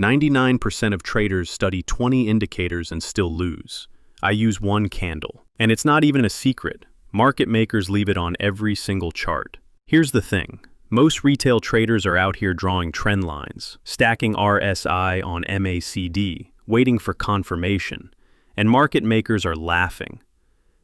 99% of traders study 20 indicators and still lose. I use one candle. And it's not even a secret. Market makers leave it on every single chart. Here's the thing. Most retail traders are out here drawing trend lines, stacking RSI on MACD, waiting for confirmation. And market makers are laughing.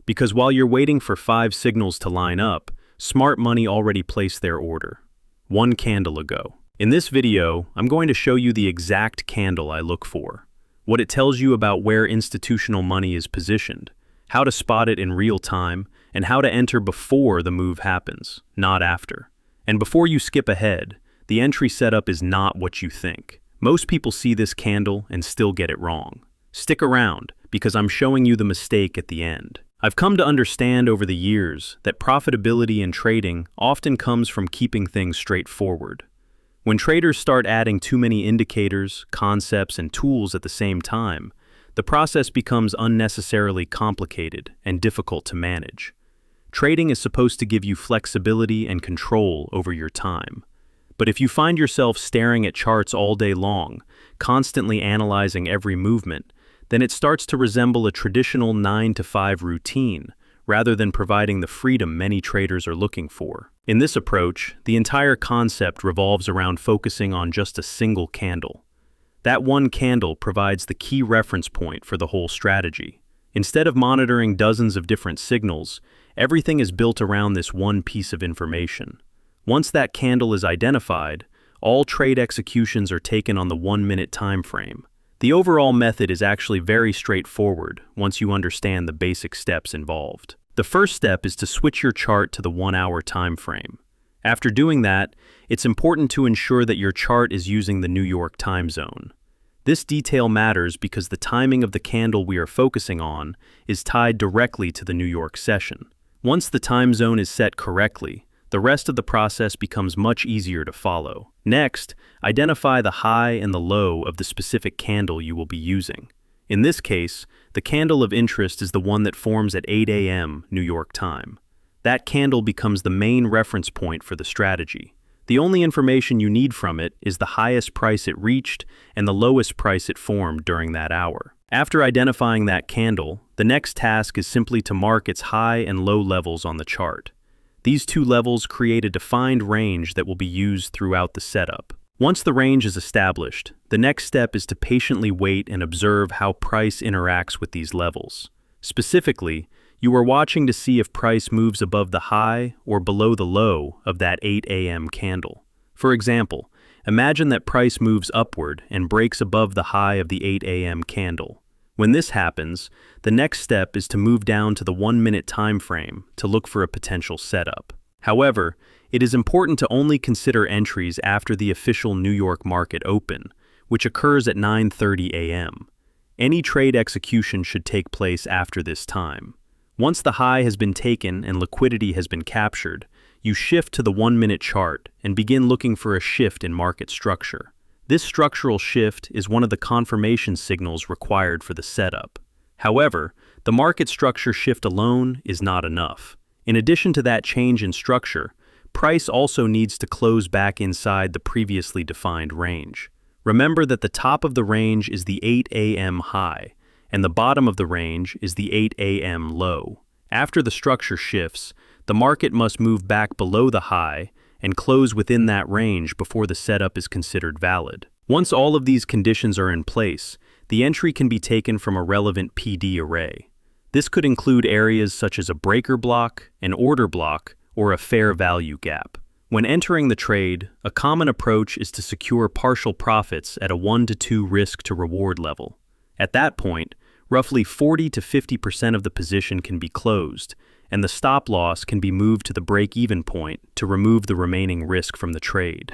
Because while you're waiting for 5 signals to line up, smart money already placed their order. One candle ago. In this video, I'm going to show you the exact candle I look for, what it tells you about where institutional money is positioned, how to spot it in real time, and how to enter before the move happens, not after. And before you skip ahead, the entry setup is not what you think. Most people see this candle and still get it wrong. Stick around, because I'm showing you the mistake at the end. I've come to understand over the years that profitability in trading often comes from keeping things straightforward. When traders start adding too many indicators, concepts, and tools at the same time, the process becomes unnecessarily complicated and difficult to manage. Trading is supposed to give you flexibility and control over your time. But if you find yourself staring at charts all day long, constantly analyzing every movement, then it starts to resemble a traditional 9-to-5 routine, rather than providing the freedom many traders are looking for. In this approach, the entire concept revolves around focusing on just a single candle. That one candle provides the key reference point for the whole strategy. Instead of monitoring dozens of different signals, everything is built around this one piece of information. Once that candle is identified, all trade executions are taken on the 1-minute time frame. The overall method is actually very straightforward once you understand the basic steps involved. The first step is to switch your chart to the 1-hour time frame. After doing that, it's important to ensure that your chart is using the New York time zone. This detail matters because the timing of the candle we are focusing on is tied directly to the New York session. Once the time zone is set correctly, the rest of the process becomes much easier to follow. Next, identify the high and the low of the specific candle you will be using. In this case, the candle of interest is the one that forms at 8 a.m. New York time. That candle becomes the main reference point for the strategy. The only information you need from it is the highest price it reached and the lowest price it formed during that hour. After identifying that candle, the next task is simply to mark its high and low levels on the chart. These two levels create a defined range that will be used throughout the setup. Once the range is established, the next step is to patiently wait and observe how price interacts with these levels. Specifically, you are watching to see if price moves above the high or below the low of that 8 a.m. candle. For example, imagine that price moves upward and breaks above the high of the 8 a.m. candle. When this happens, the next step is to move down to the 1-minute time frame to look for a potential setup. However, it is important to only consider entries after the official New York market open, which occurs at 9:30 a.m. Any trade execution should take place after this time. Once the high has been taken and liquidity has been captured, you shift to the 1-minute chart and begin looking for a shift in market structure. This structural shift is one of the confirmation signals required for the setup. However, the market structure shift alone is not enough. In addition to that change in structure, price also needs to close back inside the previously defined range. Remember that the top of the range is the 8 a.m. high, and the bottom of the range is the 8 a.m. low. After the structure shifts, the market must move back below the high and close within that range before the setup is considered valid. Once all of these conditions are in place, the entry can be taken from a relevant PD array. This could include areas such as a breaker block, an order block, or a fair value gap. When entering the trade, a common approach is to secure partial profits at a 1-to-2 risk to reward level. At that point, roughly 40 to 50% of the position can be closed, and the stop loss can be moved to the break-even point to remove the remaining risk from the trade.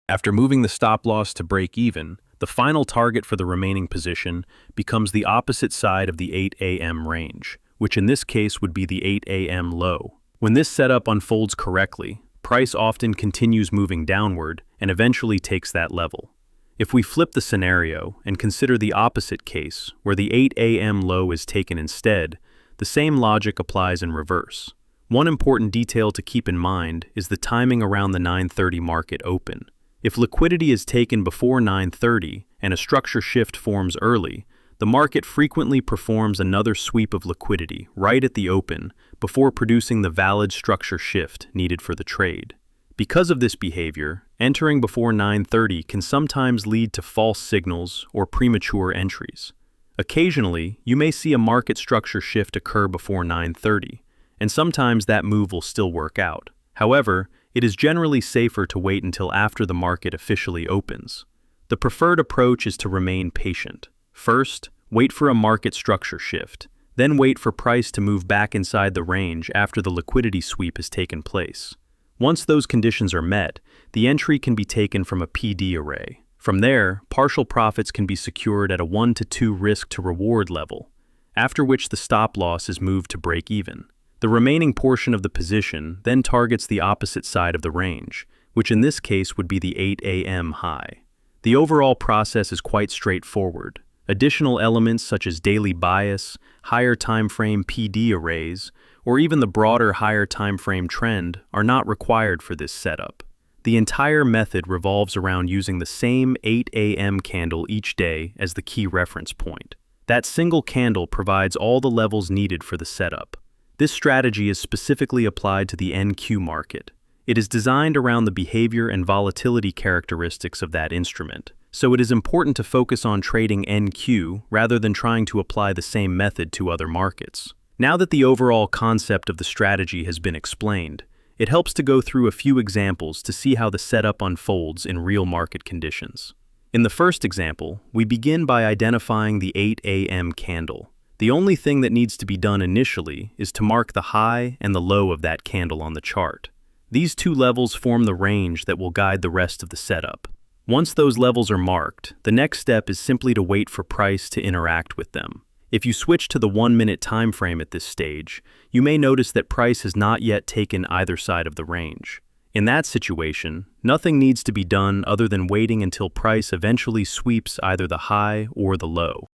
After moving the stop loss to break-even, the final target for the remaining position becomes the opposite side of the 8 a.m. range, which in this case would be the 8 a.m. low. When this setup unfolds correctly, price often continues moving downward and eventually takes that level. If we flip the scenario and consider the opposite case, where the 8 a.m. low is taken instead, the same logic applies in reverse. One important detail to keep in mind is the timing around the 9:30 market open. If liquidity is taken before 9:30 and a structure shift forms early, the market frequently performs another sweep of liquidity right at the open before producing the valid structure shift needed for the trade. Because of this behavior, entering before 9:30 can sometimes lead to false signals or premature entries. Occasionally, you may see a market structure shift occur before 9:30, and sometimes that move will still work out. However, it is generally safer to wait until after the market officially opens. The preferred approach is to remain patient. First, wait for a market structure shift, then wait for price to move back inside the range after the liquidity sweep has taken place. Once those conditions are met, the entry can be taken from a PD array. From there, partial profits can be secured at a 1 to 2 risk to reward level, after which the stop loss is moved to break even. The remaining portion of the position then targets the opposite side of the range, which in this case would be the 8 a.m. high. The overall process is quite straightforward. Additional elements such as daily bias, higher timeframe PD arrays, or even the broader higher timeframe trend are not required for this setup. The entire method revolves around using the same 8 a.m. candle each day as the key reference point. That single candle provides all the levels needed for the setup. This strategy is specifically applied to the NQ market. It is designed around the behavior and volatility characteristics of that instrument, so it is important to focus on trading NQ rather than trying to apply the same method to other markets. Now that the overall concept of the strategy has been explained, it helps to go through a few examples to see how the setup unfolds in real market conditions. In the first example, we begin by identifying the 8 a.m. candle. The only thing that needs to be done initially is to mark the high and the low of that candle on the chart. These two levels form the range that will guide the rest of the setup. Once those levels are marked, the next step is simply to wait for price to interact with them. If you switch to the 1-minute time frame at this stage, you may notice that price has not yet taken either side of the range. In that situation, nothing needs to be done other than waiting until price eventually sweeps either the high or the low.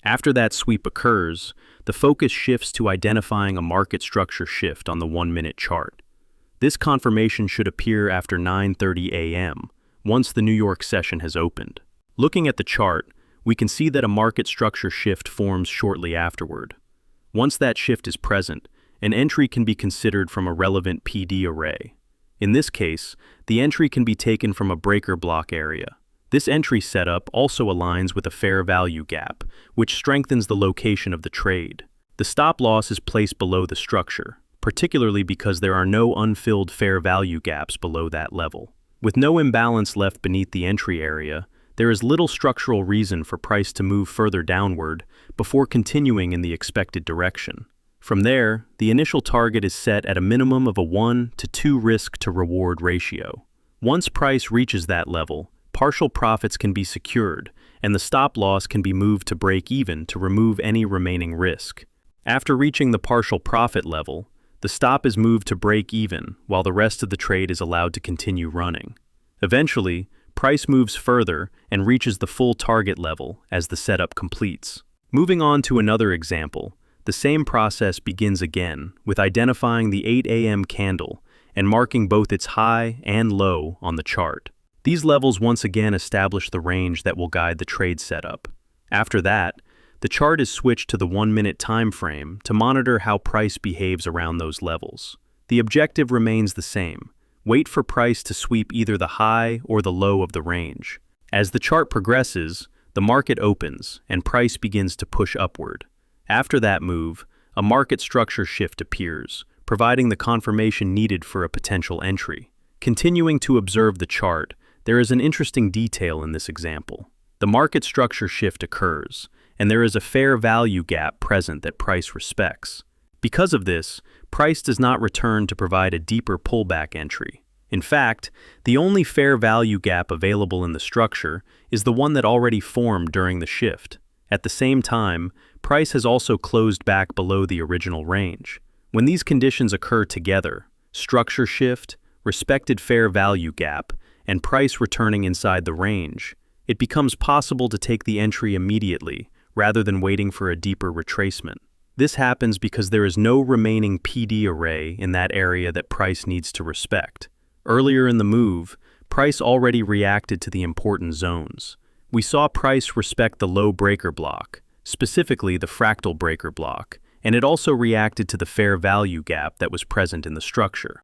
After that sweep occurs, the focus shifts to identifying a market structure shift on the 1-minute chart. This confirmation should appear after 9:30 a.m., once the New York session has opened. Looking at the chart, we can see that a market structure shift forms shortly afterward. Once that shift is present, an entry can be considered from a relevant PD array. In this case, the entry can be taken from a breaker block area. This entry setup also aligns with a fair value gap, which strengthens the location of the trade. The stop loss is placed below the structure, particularly because there are no unfilled fair value gaps below that level. With no imbalance left beneath the entry area, there is little structural reason for price to move further downward before continuing in the expected direction. From there, the initial target is set at a minimum of a 1 to 2 risk to reward ratio. Once price reaches that level, partial profits can be secured, and the stop loss can be moved to break even to remove any remaining risk. After reaching the partial profit level, the stop is moved to break even while the rest of the trade is allowed to continue running. Eventually, price moves further and reaches the full target level as the setup completes. Moving on to another example, the same process begins again with identifying the 8 a.m. candle and marking both its high and low on the chart. These levels once again establish the range that will guide the trade setup. After that, the chart is switched to the 1-minute time frame to monitor how price behaves around those levels. The objective remains the same. Wait for price to sweep either the high or the low of the range. As the chart progresses, the market opens and price begins to push upward. After that move, a market structure shift appears, providing the confirmation needed for a potential entry. Continuing to observe the chart, there is an interesting detail in this example. The market structure shift occurs, and there is a fair value gap present that price respects. Because of this, price does not return to provide a deeper pullback entry. In fact, the only fair value gap available in the structure is the one that already formed during the shift. At the same time, price has also closed back below the original range. When these conditions occur together, structure shift, respected fair value gap, and price returning inside the range, it becomes possible to take the entry immediately rather than waiting for a deeper retracement. This happens because there is no remaining PD array in that area that price needs to respect. Earlier in the move, price already reacted to the important zones. we saw price respect the low breaker block, specifically the fractal breaker block, and it also reacted to the fair value gap that was present in the structure.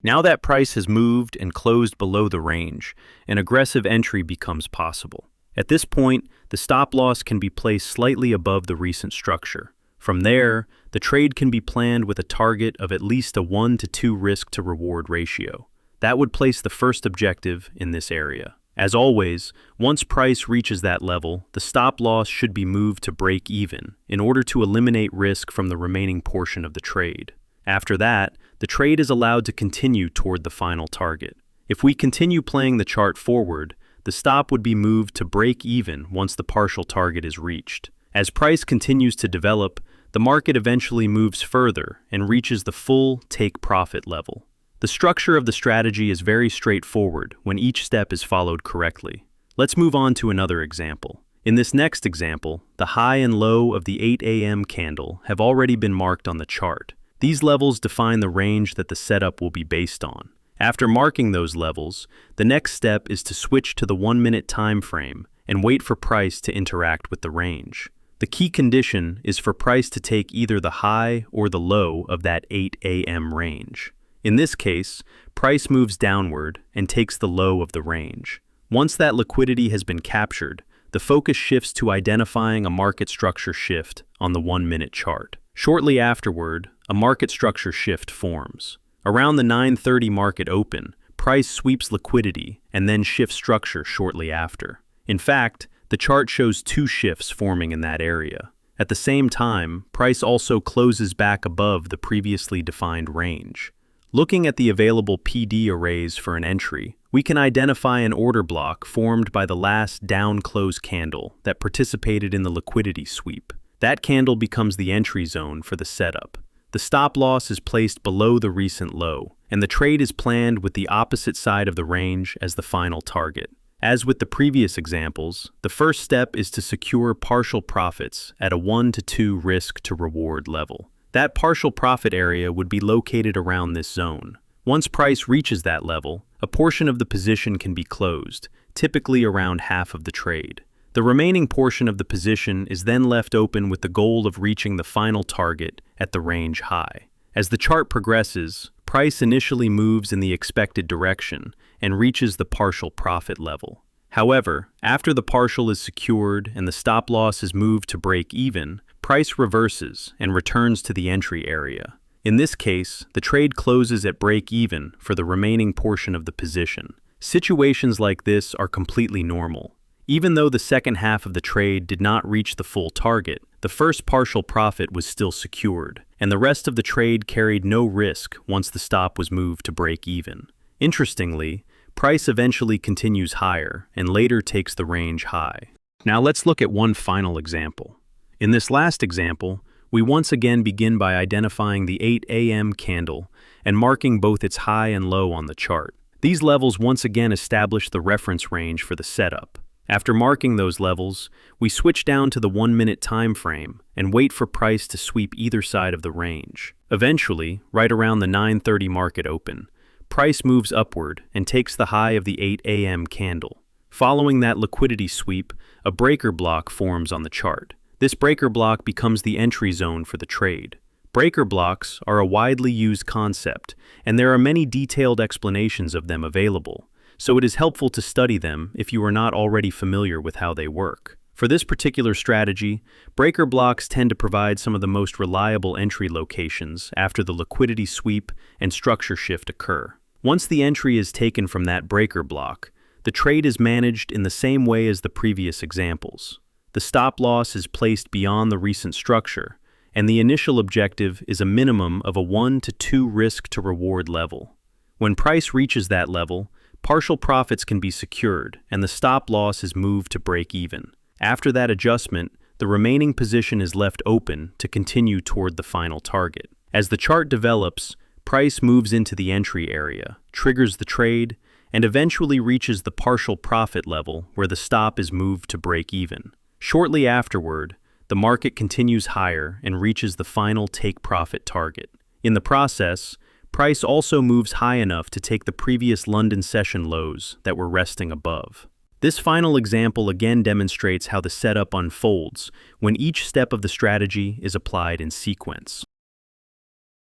Now that price has moved and closed below the range, an aggressive entry becomes possible. At this point, the stop loss can be placed slightly above the recent structure. From there, the trade can be planned with a target of at least a 1 to 2 risk to reward ratio. That would place the first objective in this area. As always, once price reaches that level, the stop loss should be moved to break even in order to eliminate risk from the remaining portion of the trade. After that, the trade is allowed to continue toward the final target. If we continue playing the chart forward, the stop would be moved to break even once the partial target is reached. As price continues to develop, the market eventually moves further and reaches the full take profit level. The structure of the strategy is very straightforward when each step is followed correctly. Let's move on to another example. In this next example, the high and low of the 8 a.m. candle have already been marked on the chart. These levels define the range that the setup will be based on. After marking those levels, the next step is to switch to the 1-minute time frame and wait for price to interact with the range. The key condition is for price to take either the high or the low of that 8 a.m. range. In this case, price moves downward and takes the low of the range. Once that liquidity has been captured, the focus shifts to identifying a market structure shift on the 1-minute chart. Shortly afterward, a market structure shift forms. Around the 9:30 market open, price sweeps liquidity and then shifts structure shortly after. In fact, the chart shows 2 shifts forming in that area. At the same time, price also closes back above the previously defined range. Looking at the available PD arrays for an entry, we can identify an order block formed by the last down close candle that participated in the liquidity sweep. That candle becomes the entry zone for the setup. The stop loss is placed below the recent low, and the trade is planned with the opposite side of the range as the final target. As with the previous examples, the first step is to secure partial profits at a 1 to 2 risk to reward level. That partial profit area would be located around this zone. Once price reaches that level, a portion of the position can be closed, typically around half of the trade. The remaining portion of the position is then left open with the goal of reaching the final target at the range high. As the chart progresses, price initially moves in the expected direction and reaches the partial profit level. However, after the partial is secured and the stop loss is moved to break even, price reverses and returns to the entry area. In this case, the trade closes at break even for the remaining portion of the position. Situations like this are completely normal. Even though the second half of the trade did not reach the full target, the first partial profit was still secured, and the rest of the trade carried no risk once the stop was moved to break even. Interestingly, price eventually continues higher and later takes the range high. Now let's look at one final example. In this last example, we once again begin by identifying the 8 a.m. candle and marking both its high and low on the chart. These levels once again establish the reference range for the setup. After marking those levels, we switch down to the 1-minute time frame and wait for price to sweep either side of the range. Eventually, right around the 9:30 market open, price moves upward and takes the high of the 8 a.m. candle. Following that liquidity sweep, a breaker block forms on the chart. This breaker block becomes the entry zone for the trade. Breaker blocks are a widely used concept, and there are many detailed explanations of them available, so it is helpful to study them if you are not already familiar with how they work. For this particular strategy, breaker blocks tend to provide some of the most reliable entry locations after the liquidity sweep and structure shift occur. Once the entry is taken from that breaker block, the trade is managed in the same way as the previous examples. The stop loss is placed beyond the recent structure, and the initial objective is a minimum of a 1 to 2 risk to reward level. When price reaches that level, partial profits can be secured and the stop loss is moved to break even. After that adjustment, the remaining position is left open to continue toward the final target. As the chart develops, price moves into the entry area, triggers the trade, and eventually reaches the partial profit level where the stop is moved to break even. Shortly afterward, the market continues higher and reaches the final take profit target. In the process, price also moves high enough to take the previous London session lows that were resting above. This final example again demonstrates how the setup unfolds when each step of the strategy is applied in sequence.